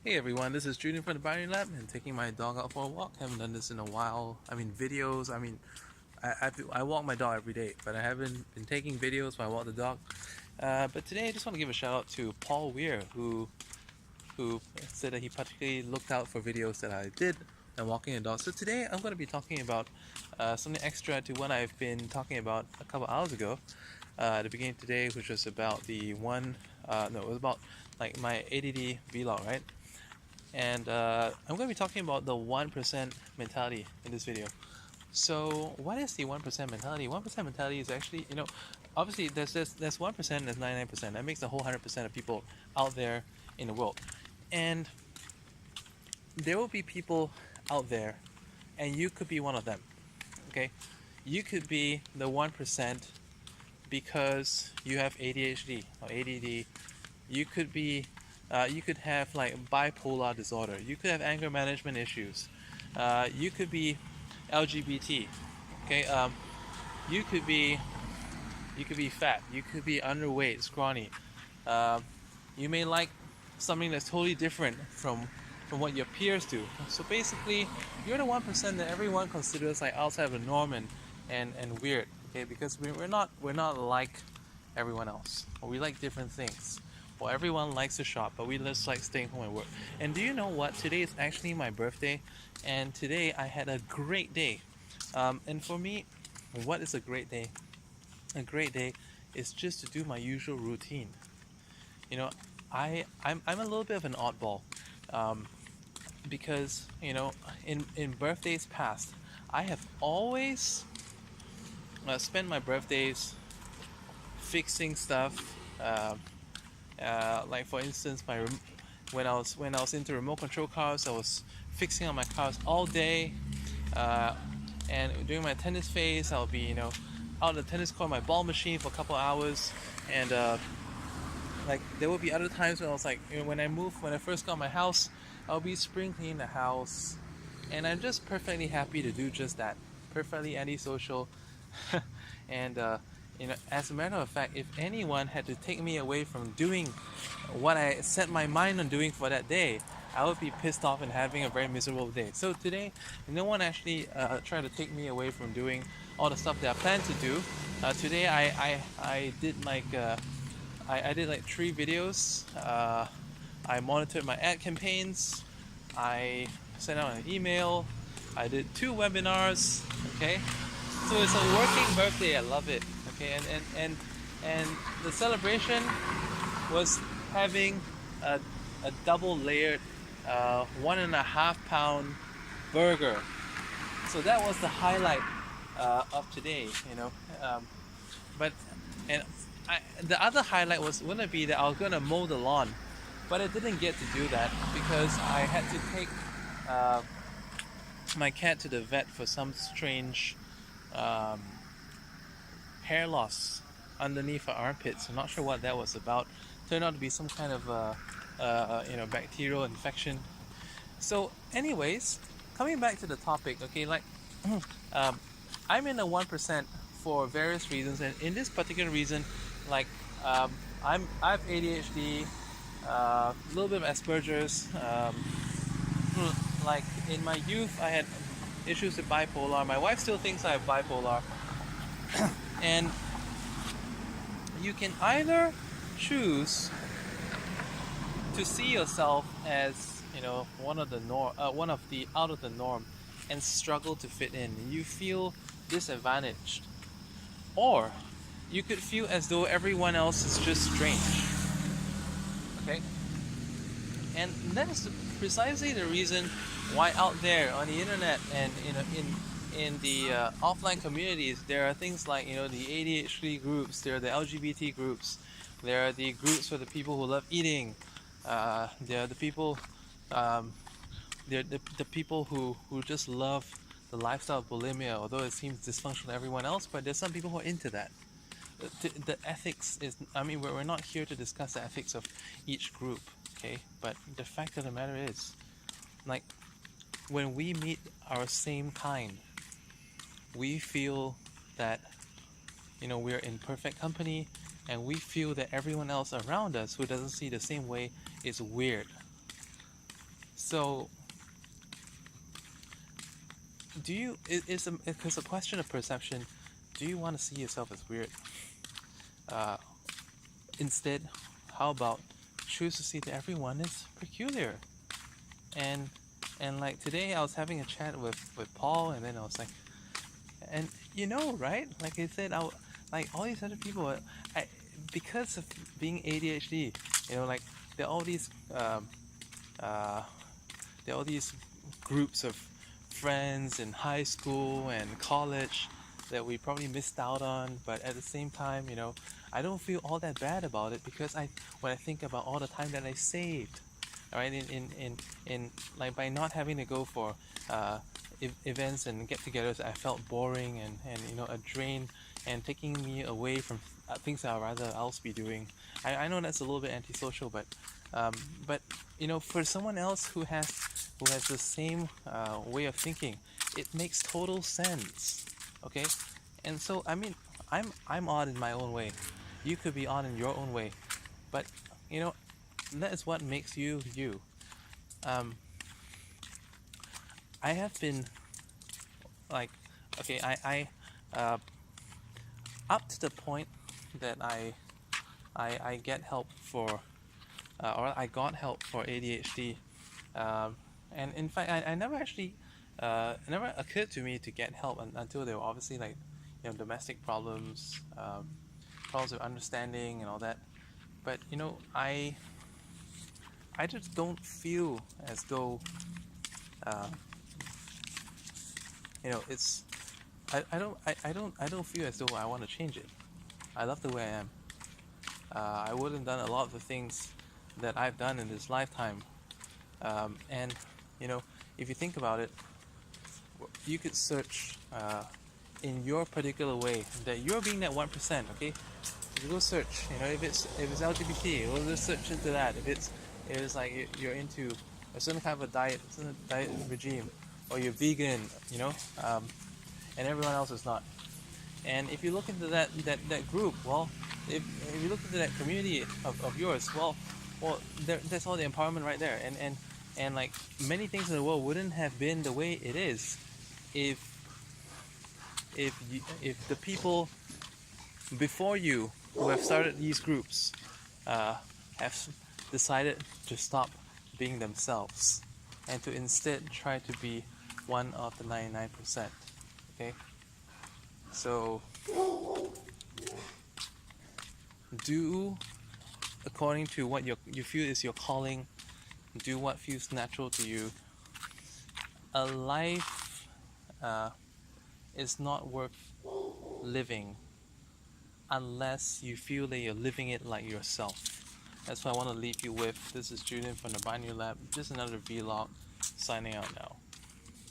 Hey everyone, this is Julian from the Boundary Lab and taking my dog out for a walk. Haven't done this in a while. Videos. I walk my dog every day, but I haven't been taking videos when I walk the dog. But today I just want to give a shout out to Paul Weir, who said that he particularly looked out for videos that I did and walking a dog. So today I'm going to be talking about something extra to what I've been talking about a couple hours ago at the beginning of today, which was about the one. No, it was about like my ADD vlog, right? And I'm going to be talking about the 1% mentality in this video. So what is the 1% mentality? 1% mentality is actually, obviously there's 1%, there's 99%. That makes the whole 100% of people out there in the world. And there will be people out there, and you could be one of them, okay? You could be the 1% because you have ADHD or ADD. You could have like bipolar disorder. You could have anger management issues. You could be LGBT. Okay. You could be fat. You could be underweight, scrawny. Um, you may like something that's totally different from what your peers do. So basically, you're the 1% that everyone considers like outside of the norm and weird. Okay, because we're not like everyone else. Or we like different things. Well, everyone likes to shop, but we just like staying home and work. And do you know what? Today is actually my birthday, and today I had a great day. And for me, what is a great day? A great day is just to do my usual routine. You know, I'm a little bit of an oddball, um, because in birthdays past, I have always spent my birthdays fixing stuff. Like for instance, when I was into remote control cars, I was fixing on my cars all day. Uh, and during my tennis phase, I'll be out on the tennis court, my ball machine for a couple hours, and like there will be other times when I was like, when I first got my house, I'll be spring cleaning the house, and I'm just perfectly happy to do just that, perfectly antisocial, and as a matter of fact, if anyone had to take me away from doing what I set my mind on doing for that day, I would be pissed off and having a very miserable day. So today, no one actually tried to take me away from doing all the stuff that I planned to do. Today, I did I did like 3 videos. I monitored my ad campaigns. I sent out an email. I did 2 webinars. Okay, so it's a working birthday. I love it. Okay, and the celebration was having a double layered 1.5 pound burger. So that was the highlight of today. But and the other highlight was gonna be that I was gonna mow the lawn, but I didn't get to do that because I had to take uh, my cat to the vet for some strange um, hair loss underneath her armpits. I'm not sure what that was about. Turned out to be some kind of bacterial infection. So, anyways, coming back to the topic, okay, like um, I'm in the 1% for various reasons, and in this particular reason, like I have ADHD, a little bit of Asperger's. Like in my youth, I had issues with bipolar. My wife still thinks I have bipolar, and you can either choose to see yourself as one of the out of the norm, and struggle to fit in. You feel disadvantaged, or you could feel as though everyone else is just strange. Okay, and that is precisely the reason why out there on the internet and in the offline communities, there are things like the ADHD groups, there are the LGBT groups, there are the groups for the people who love eating, there are the people, um, there are the people who just love the lifestyle of bulimia, although it seems dysfunctional to everyone else. But there's some people who are into that. The ethics is, we're not here to discuss the ethics of each group, okay? But the fact of the matter is, like, when we meet our same kind, we feel that we're in perfect company, and we feel that everyone else around us who doesn't see the same way is weird. So, do you? Because a question of perception. Do you want to see yourself as weird? Uh, Instead, how about choose to see that everyone is peculiar? And like today, I was having a chat with Paul, and then I was like, and right? Like I said, like all these other people, because of being ADHD, like there are all these uh, there are all these groups of friends in high school and college that we probably missed out on, but at the same time, I don't feel all that bad about it because when I think about all the time that I saved, all right, in like by not having to go for events and get-togethers, I felt boring and a drain and taking me away from things that I'd rather else be doing. I know that's a little bit antisocial, but for someone else who has the same way of thinking, it makes total sense. Okay, and so I mean, I'm odd in my own way. You could be odd in your own way, but that is what makes you you. Um, I have been like, okay, up to the point that I get help for or I got help for ADHD, and in fact I never actually it never occurred to me to get help until there were obviously like domestic problems, problems with understanding and all that. But I just don't feel as though uh, it's I don't feel as though I want to change it. I love the way I am. I wouldn't have done a lot of the things that I've done in this lifetime. And if you think about it, you could search in your particular way that you're being that 1%. Okay, you go search. If it's LGBT, we'll just search into that. If it's like you're into a certain kind of a diet regime, or you're vegan, and everyone else is not. And if you look into that group, well, if you look into that community of yours, well, that's all the empowerment right there. And like many things in the world wouldn't have been the way it is if the people before you who have started these groups have decided to stop being themselves and to instead try to be one of the 99%. Okay, so do according to what you feel is your calling. Do what feels natural to you. A life is not worth living unless you feel that you're living it like yourself. That's what I want to leave you with. This is Julian from the Binary Lab. Just another vlog, signing out now.